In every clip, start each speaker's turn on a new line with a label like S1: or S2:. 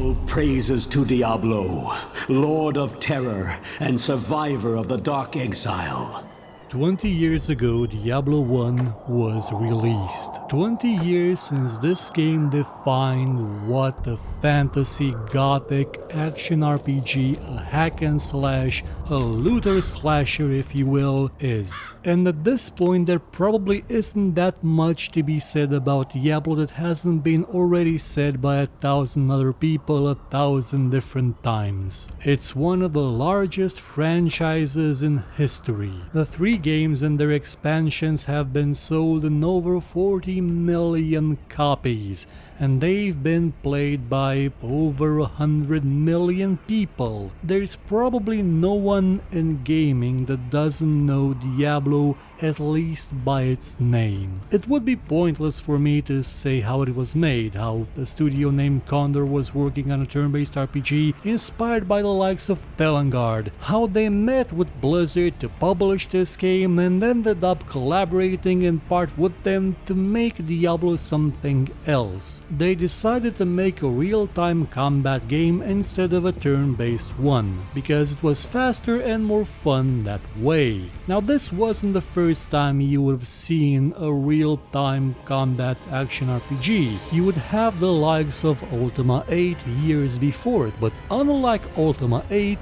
S1: All praises to Diablo, Lord of Terror and survivor of the Dark Exile.
S2: 20 years ago, Diablo I was released. 20 years since this game defined what a fantasy gothic action RPG, a hack and slash, a looter slasher if you will, is. And at this point there probably isn't that much to be said about Diablo that hasn't been already said by 1,000 other people 1,000 different times. It's one of the largest franchises in history. The three games and their expansions have been sold in over 40 million copies, and they've been played by over 100 million people. There's probably no one in gaming that doesn't know Diablo at least by its name. It would be pointless for me to say how it was made, how the studio named Condor was working on a turn-based RPG inspired by the likes of Telangard, how they met with Blizzard to publish this game and ended up collaborating in part with them to make Diablo something else. They decided to make a real-time combat game instead of a turn-based one, because it was faster and more fun that way. Now this wasn't the first time you would have seen a real-time combat action RPG. You would have the likes of Ultima 8 years before it, but unlike Ultima 8,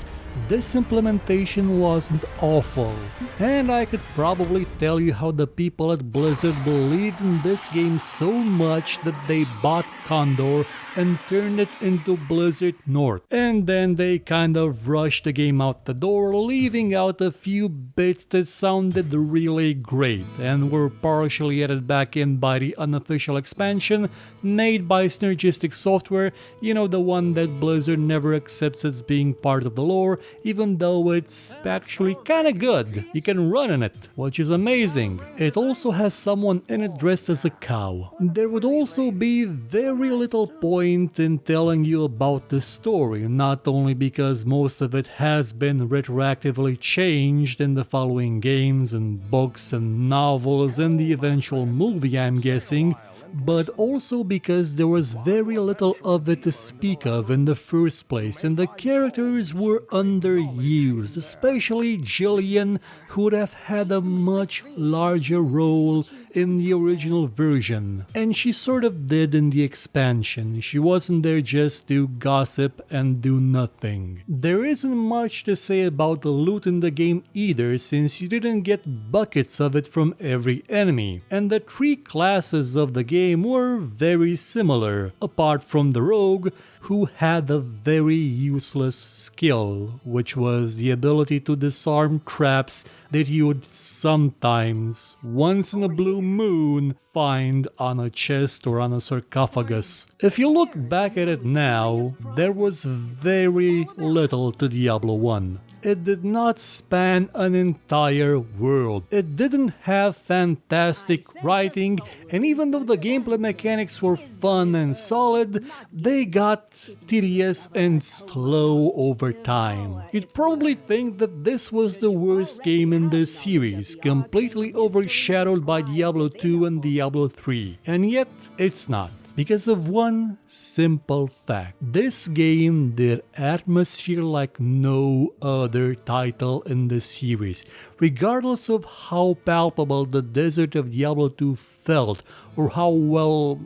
S2: this implementation wasn't awful, and I could probably tell you how the people at Blizzard believed in this game so much that they bought Condor and turned it into Blizzard North. And then they kind of rushed the game out the door, leaving out a few bits that sounded really great and were partially added back in by the unofficial expansion made by Synergistic Software, you know, the one that Blizzard never accepts as being part of the lore, even though it's actually kinda good. You can run in it, which is amazing. It also has someone in it dressed as a cow. There would also be very little point in telling you about the story, not only because most of it has been retroactively changed in the following games and books and novels and the eventual movie I'm guessing, but also because there was very little of it to speak of in the first place and the characters were underused, especially Jillian, who would have had a much larger role in the original version, and she sort of did in the expansion. She wasn't there just to gossip and do nothing. There isn't much to say about the loot in the game either, since you didn't get buckets of it from every enemy, and the three classes of the game were very similar, apart from the rogue, who had a very useless skill, which was the ability to disarm traps that you would sometimes, once in a blue moon, find on a chest or on a sarcophagus. If you look back at it now, there was very little to Diablo 1. It did not span an entire world. It didn't have fantastic writing, and even though the gameplay mechanics were fun and solid, they got tedious and slow over time. You'd probably think that this was the worst game in the series, completely overshadowed by Diablo II and Diablo III, and yet it's not. Because of one simple fact. This game did atmosphere like no other title in the series. Regardless of how palpable the desert of Diablo 2 felt, or how well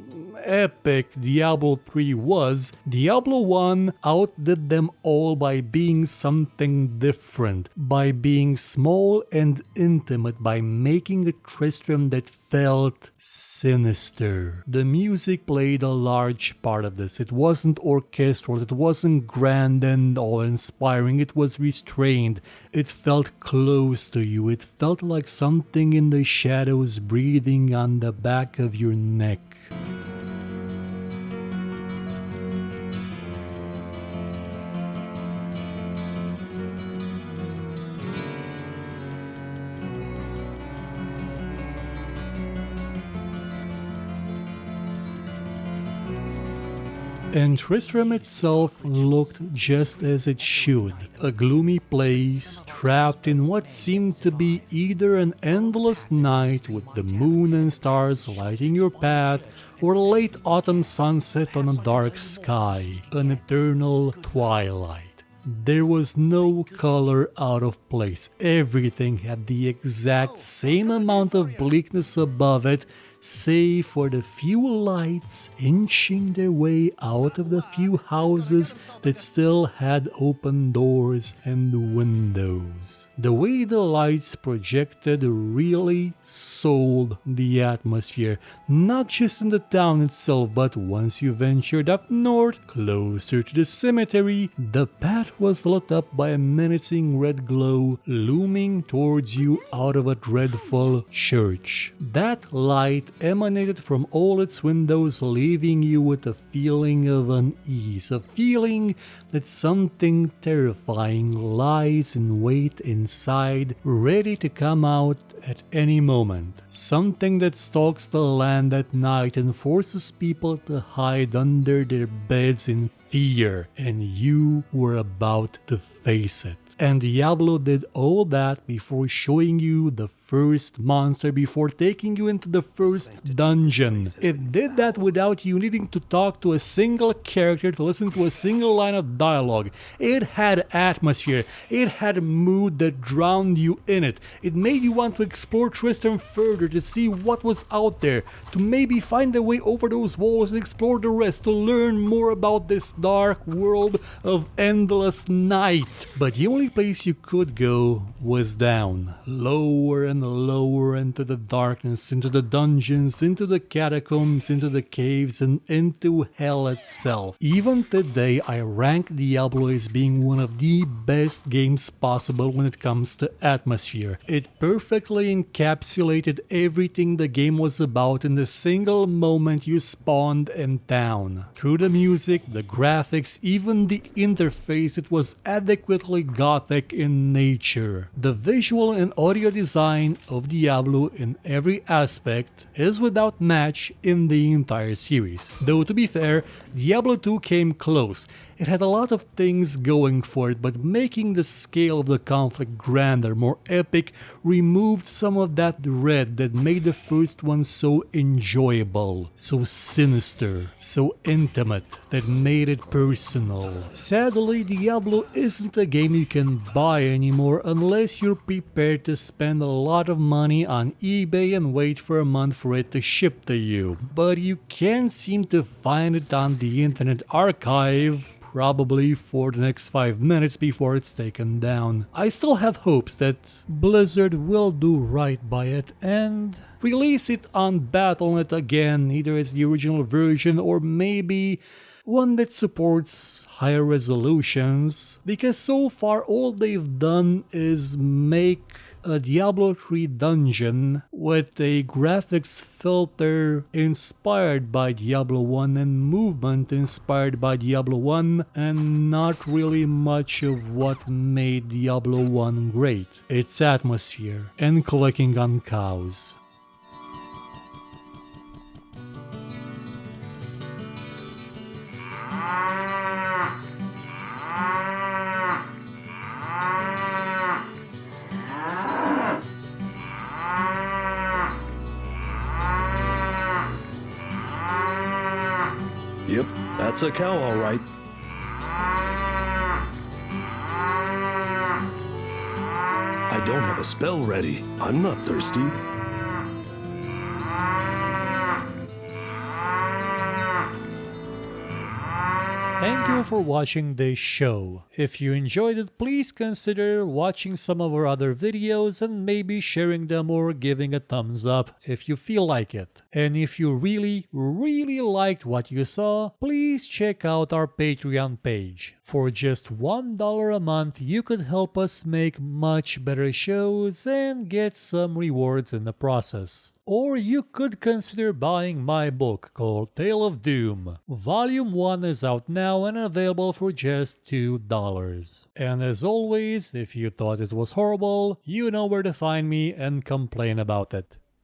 S2: epic Diablo 3 was, Diablo 1 outdid them all by being something different, by being small and intimate, by making a Tristram that felt sinister. The music played a large part of this. It wasn't orchestral, it wasn't grand and awe-inspiring, it was restrained. It felt close to you, it felt like something in the shadows breathing on the back of your neck. And Tristram itself looked just as it should. A gloomy place, trapped in what seemed to be either an endless night with the moon and stars lighting your path, or a late autumn sunset on a dark sky, an eternal twilight. There was no color out of place. Everything had the exact same amount of bleakness above it, save for the few lights inching their way out of the few houses that still had open doors and windows. The way the lights projected really sold the atmosphere, not just in the town itself, but once you ventured up north, closer to the cemetery, the path was lit up by a menacing red glow looming towards you out of a dreadful church. That light emanated from all its windows, leaving you with a feeling of unease, a feeling that something terrifying lies in wait inside, ready to come out at any moment. Something that stalks the land at night and forces people to hide under their beds in fear, and you were about to face it. And Diablo did all that before showing you the first monster, before taking you into the first dungeon. It did that without you needing to talk to a single character, to listen to a single line of dialogue. It had atmosphere, it had mood that drowned you in it. It made you want to explore Tristram further, to see what was out there, to maybe find a way over those walls and explore the rest, to learn more about this dark world of endless night. But the only place you could go was down, lower and lower into the darkness, into the dungeons, into the catacombs, into the caves, and into hell itself. Even today, I rank Diablo as being one of the best games possible when it comes to atmosphere. It perfectly encapsulated everything the game was about in the single moment you spawned in town. Through the music, the graphics, even the interface, it was adequately gothic in nature. The visual and audio design of Diablo in every aspect is without match in the entire series. Though to be fair, Diablo II came close. It had a lot of things going for it, but making the scale of the conflict grander, more epic, removed some of that dread that made the first one so enjoyable, so sinister, so intimate, that made it personal. Sadly, Diablo isn't a game you can buy anymore unless you're prepared to spend a lot of money on eBay and wait for a month for it to ship to you. But you can't seem to find it on the Internet Archive, probably for the next 5 minutes before it's taken down. I still have hopes that Blizzard will do right by it and release it on Battle.net again, either as the original version or maybe one that supports higher resolutions, because so far all they've done is make a Diablo 3 dungeon with a graphics filter inspired by Diablo 1 and movement inspired by Diablo 1, and not really much of what made Diablo 1 great. Its atmosphere and clicking on cows.
S3: Yep, that's a cow, all right. I don't have a spell ready. I'm not thirsty.
S2: Thank you for watching this show. If you enjoyed it, please consider watching some of our other videos and maybe sharing them or giving a thumbs up if you feel like it. And if you really liked what you saw, please check out our Patreon page. For just $1 a month, you could help us make much better shows and get some rewards in the process. Or you could consider buying my book called Tale of Doom. Volume 1 is out now and available for just $2. And as always, if you thought it was horrible, you know where to find me and complain about it.